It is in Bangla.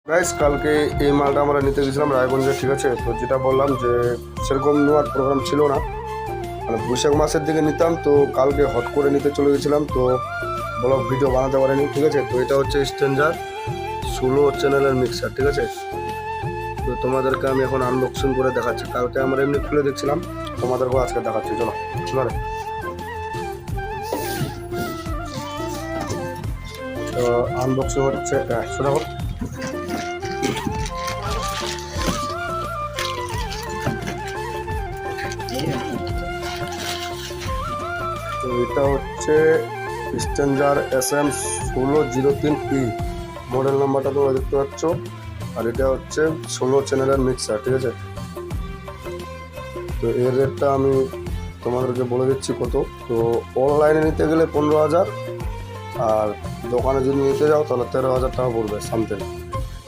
গাইস কালকে এই মালটা আমরা নিতে গেছিলাম রায়গঞ্জে, ঠিক আছে। তো যেটা বললাম যে সেরকম নেওয়ার প্রোগ্রাম ছিল না, মানে বৈশাখ মাসের দিকে নিতাম, তো কালকে হট করে নিতে চলে গেছিলাম, তো ব্লগ ভিডিও বানাতে পারিনি, ঠিক আছে। তো এটা হচ্ছে স্ট্যান্ডার্ড 16 চ্যানেলের মিক্সার, ঠিক আছে। তো তোমাদেরকে আমি এখন আনবক্সিং করে দেখাচ্ছি। কালকে আমরা এমনি খুলে দেখছিলাম, তোমাদেরকেও আজকে দেখাচ্ছি, চলো চলো। তো আনবক্সিং হচ্ছে শোনা হোক। তো এটা হচ্ছে স্ট্যান্ডার্ড SM 1603E, মডেল নাম্বারটা তোমরা দেখতে পাচ্ছ। আর এটা হচ্ছে 16 চ্যানেলের মিক্সার, ঠিক আছে। তো এর রেটটা আমি তোমাদেরকে বলে দিচ্ছি কত। তো অনলাইনে নিতে গেলে 15,000, আর দোকানে যদি নিতে যাও তাহলে 13,000 টাকা পড়বে সামথিং।